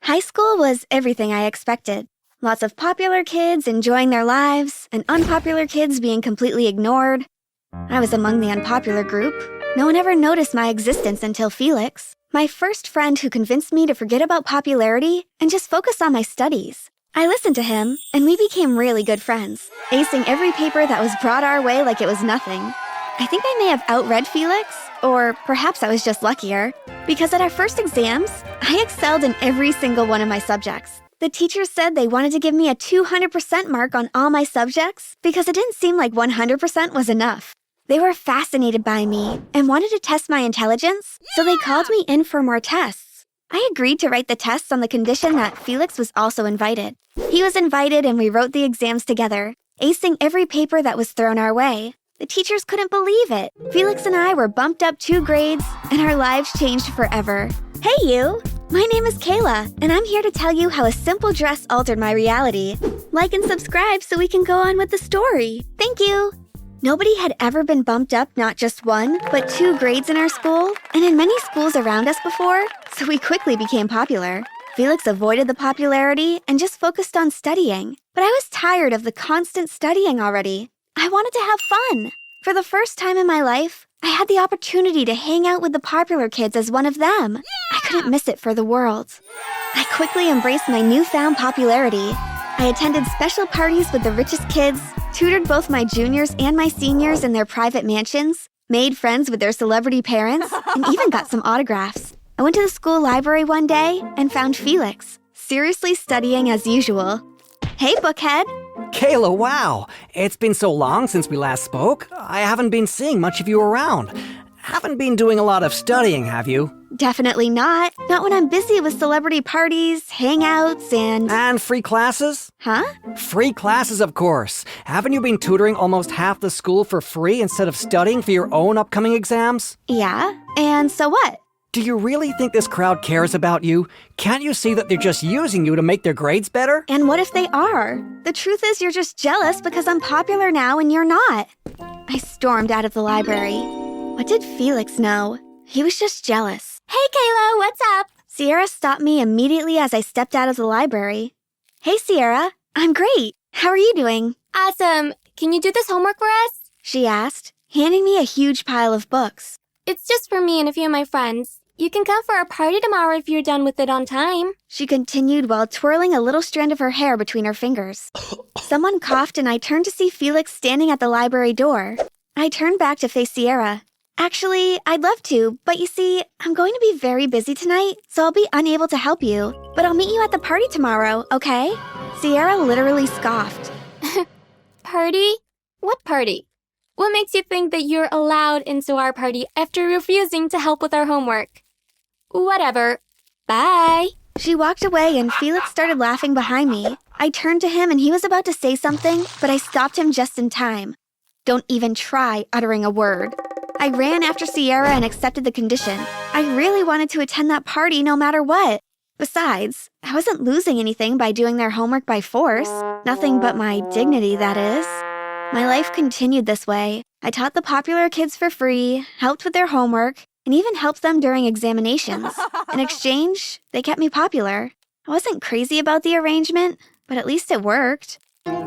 High school was everything I expected. Lots of popular kids enjoying their lives, and unpopular kids being completely ignored. I was among the unpopular group. No one ever noticed my existence until Felix, my first friend who convinced me to forget about popularity and just focus on my studies. I listened to him, and we became really good friends, acing every paper that was brought our way like it was nothing. I think I may have outread Felix, or perhaps I was just luckier, because at our first exams, I excelled in every single one of my subjects. The teachers said they wanted to give me a 200% mark on all my subjects because it didn't seem like 100% was enough. They were fascinated by me and wanted to test my intelligence, so they called me in for more tests. I agreed to write the tests on the condition that Felix was also invited. He was invited and we wrote the exams together, acing every paper that was thrown our way. The teachers couldn't believe it. Felix and I were bumped up 2 grades, and our lives changed forever. Hey you! My name is Kayla, and I'm here to tell you how a simple dress altered my reality. Like and subscribe so we can go on with the story. Thank you! Nobody had ever been bumped up not just 1, but 2 grades in our school, and in many schools around us before, so we quickly became popular. Felix avoided the popularity and just focused on studying. But I was tired of the constant studying already. I wanted to have fun. For the first time in my life, I had the opportunity to hang out with the popular kids as one of them. I couldn't miss it for the world. I quickly embraced my newfound popularity. I attended special parties with the richest kids, tutored both my juniors and my seniors in their private mansions, made friends with their celebrity parents, and even got some autographs. I went to the school library one day and found Felix, seriously studying as usual. Hey, bookhead! Kayla, wow! It's been so long since we last spoke. I haven't been seeing much of you around. Haven't been doing a lot of studying, have you? Definitely not. Not when I'm busy with celebrity parties, hangouts, and... And free classes? Huh? Free classes, of course. Haven't you been tutoring almost half the school for free instead of studying for your own upcoming exams? Yeah, and so what? Do you really think this crowd cares about you? Can't you see that they're just using you to make their grades better? And what if they are? The truth is you're just jealous because I'm popular now and you're not. I stormed out of the library. What did Felix know? He was just jealous. Hey, Kayla, what's up? Sierra stopped me immediately as I stepped out of the library. Hey, Sierra. I'm great. How are you doing? Awesome. Can you do this homework for us? She asked, handing me a huge pile of books. It's just for me and a few of my friends. You can come for our party tomorrow if you're done with it on time. She continued while twirling a little strand of her hair between her fingers. Someone coughed and I turned to see Felix standing at the library door. I turned back to face Sierra. Actually, I'd love to, but you see, I'm going to be very busy tonight, so I'll be unable to help you. But I'll meet you at the party tomorrow, okay? Sierra literally scoffed. Party? What party? What makes you think that you're allowed into our party after refusing to help with our homework? Whatever. Bye. She walked away and Felix started laughing behind me. I turned to him and he was about to say something, but I stopped him just in time. Don't even try uttering a word. I ran after Sierra and accepted the condition. I really wanted to attend that party no matter what. Besides, I wasn't losing anything by doing their homework by force. Nothing but my dignity, that is. My life continued this way. I taught the popular kids for free, helped with their homework, and even helped them during examinations. In exchange, they kept me popular. I wasn't crazy about the arrangement, but at least it worked.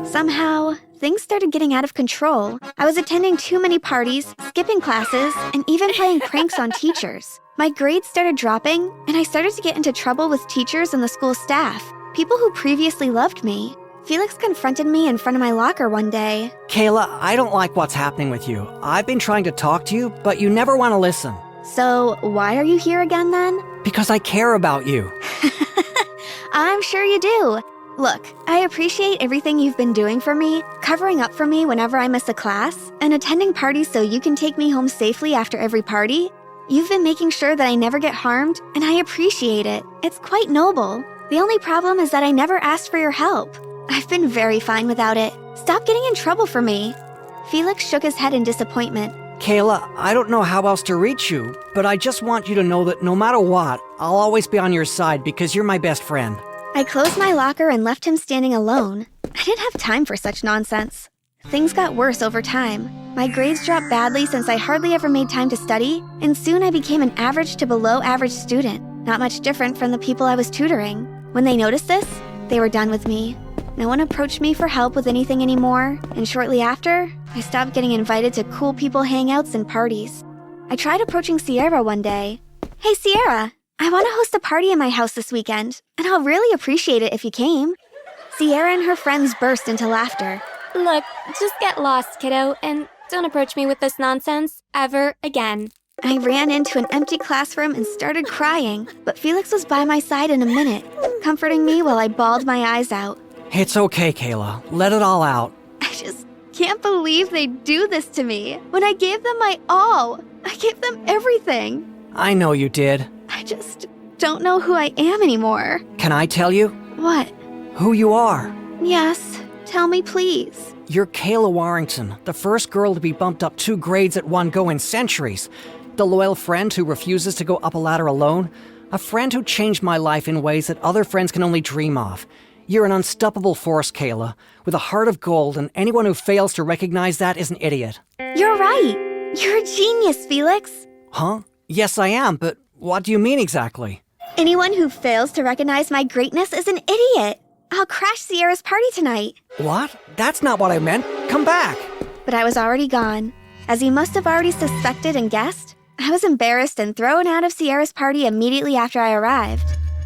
Somehow, things started getting out of control. I was attending too many parties, skipping classes, and even playing pranks on teachers. My grades started dropping, and I started to get into trouble with teachers and the school staff, people who previously loved me. Felix confronted me in front of my locker one day. Kayla, I don't like what's happening with you. I've been trying to talk to you, but you never want to listen. So, why are you here again then? Because I care about you. I'm sure you do. Look, I appreciate everything you've been doing for me, covering up for me whenever I miss a class, and attending parties so you can take me home safely after every party. You've been making sure that I never get harmed, and I appreciate it. It's quite noble. The only problem is that I never asked for your help. I've been very fine without it. Stop getting in trouble for me. Felix shook his head in disappointment. Kayla, I don't know how else to reach you, but I just want you to know that no matter what, I'll always be on your side because you're my best friend. I closed my locker and left him standing alone. I didn't have time for such nonsense. Things got worse over time. My grades dropped badly since I hardly ever made time to study, and soon I became an average to below average student, not much different from the people I was tutoring. When they noticed this, they were done with me. No one approached me for help with anything anymore, and shortly after, I stopped getting invited to cool people hangouts and parties. I tried approaching Sierra one day. Hey Sierra, I want to host a party in my house this weekend, and I'll really appreciate it if you came. Sierra and her friends burst into laughter. Look, just get lost, kiddo, and don't approach me with this nonsense ever again. I ran into an empty classroom and started crying, but Felix was by my side in a minute, comforting me while I bawled my eyes out. It's okay, Kayla. Let it all out. I just can't believe they do this to me when I gave them my all. I gave them everything. I know you did. I just don't know who I am anymore. Can I tell you? What? Who you are. Yes, tell me please. You're Kayla Warrington, the first girl to be bumped up 2 grades at one go in centuries. The loyal friend who refuses to go up a ladder alone. A friend who changed my life in ways that other friends can only dream of. You're an unstoppable force, Kayla, with a heart of gold, and anyone who fails to recognize that is an idiot. You're right. You're a genius, Felix. Huh? Yes, I am, but what do you mean exactly? Anyone who fails to recognize my greatness is an idiot. I'll crash Sierra's party tonight. What? That's not what I meant. Come back. But I was already gone. As you must have already suspected and guessed, I was embarrassed and thrown out of Sierra's party immediately after I arrived.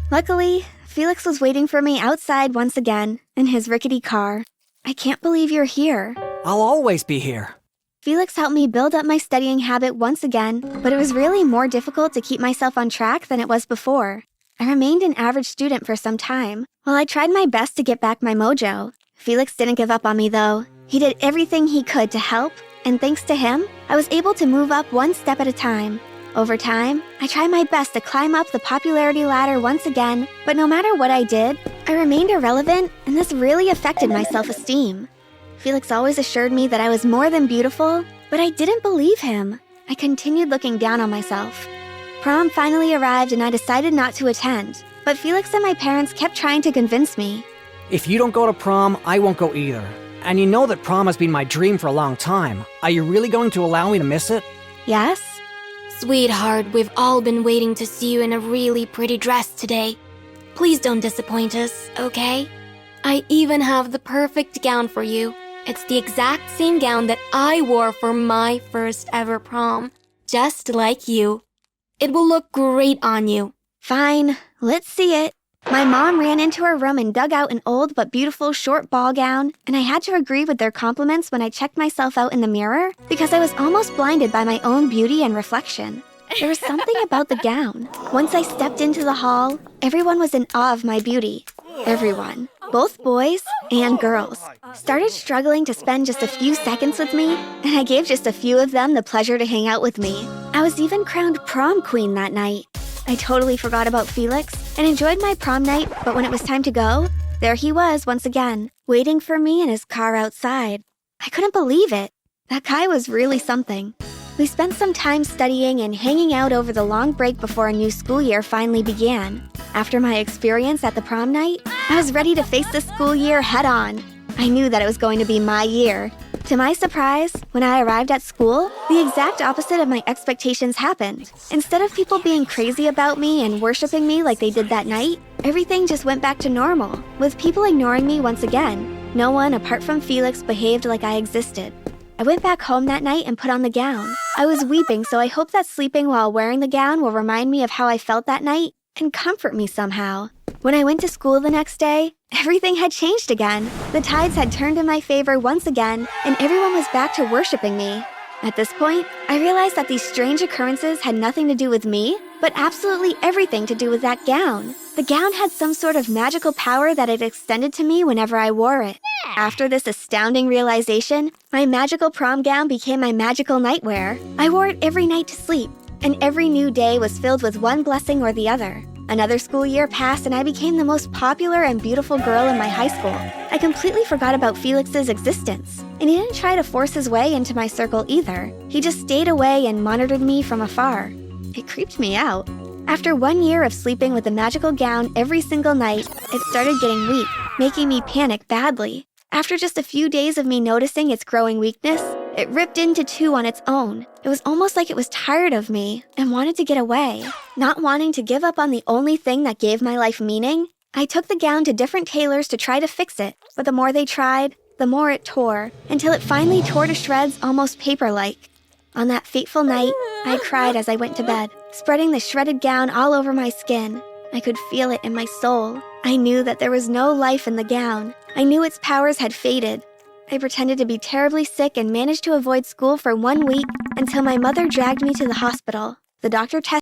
Luckily, Felix was waiting for me outside once again, in his rickety car. I can't believe you're here. I'll always be here. Felix helped me build up my studying habit once again, but it was really more difficult to keep myself on track than it was before. I remained an average student for some time, while I tried my best to get back my mojo. Felix didn't give up on me though. He did everything he could to help, and thanks to him, I was able to move up one step at a time. Over time, I tried my best to climb up the popularity ladder once again, but no matter what I did, I remained irrelevant, and this really affected my self-esteem. Felix always assured me that I was more than beautiful, but I didn't believe him. I continued looking down on myself. Prom finally arrived and I decided not to attend, but Felix and my parents kept trying to convince me. If you don't go to prom, I won't go either. And you know that prom has been my dream for a long time. Are you really going to allow me to miss it? Yes? Sweetheart, we've all been waiting to see you in a really pretty dress today. Please don't disappoint us, okay? I even have the perfect gown for you. It's the exact same gown that I wore for my first ever prom, just like you. It will look great on you. Fine, let's see it. My mom ran into her room and dug out an old but beautiful short ball gown, and I had to agree with their compliments when I checked myself out in the mirror because I was almost blinded by my own beauty and reflection. There was something about the gown. Once I stepped into the hall, everyone was in awe of my beauty. Everyone, both boys and girls, started struggling to spend just a few seconds with me, and I gave just a few of them the pleasure to hang out with me. I was even crowned prom queen that night. I totally forgot about Felix and enjoyed my prom night, but when it was time to go, there he was once again, waiting for me in his car outside. I couldn't believe it. That guy was really something. We spent some time studying and hanging out over the long break before a new school year finally began. After my experience at the prom night, I was ready to face the school year head on. I knew that it was going to be my year. To my surprise, when I arrived at school, the exact opposite of my expectations happened. Instead of people being crazy about me and worshiping me like they did that night, everything just went back to normal, with people ignoring me once again. No one apart from Felix behaved like I existed. I went back home that night and put on the gown. I was weeping, so I hope that sleeping while wearing the gown will remind me of how I felt that night and comfort me somehow. When I went to school the next day, everything had changed again. The tides had turned in my favor once again, and everyone was back to worshiping me. At this point, I realized that these strange occurrences had nothing to do with me, but absolutely everything to do with that gown. The gown had some sort of magical power that it extended to me whenever I wore it. After this astounding realization, my magical prom gown became my magical nightwear. I wore it every night to sleep, and every new day was filled with one blessing or the other. Another school year passed and I became the most popular and beautiful girl in my high school. I completely forgot about Felix's existence, and he didn't try to force his way into my circle either. He just stayed away and monitored me from afar. It creeped me out. After 1 year of sleeping with the magical gown every single night, it started getting weak, making me panic badly. After just a few days of me noticing its growing weakness, it ripped into two on its own. It was almost like it was tired of me and wanted to get away. Not wanting to give up on the only thing that gave my life meaning, I took the gown to different tailors to try to fix it, but the more they tried, the more it tore, until it finally tore to shreds almost paper-like. On that fateful night, I cried as I went to bed, spreading the shredded gown all over my skin. I could feel it in my soul. I knew that there was no life in the gown. I knew its powers had faded. I pretended to be terribly sick and managed to avoid school for 1 week until my mother dragged me to the hospital. The doctor tested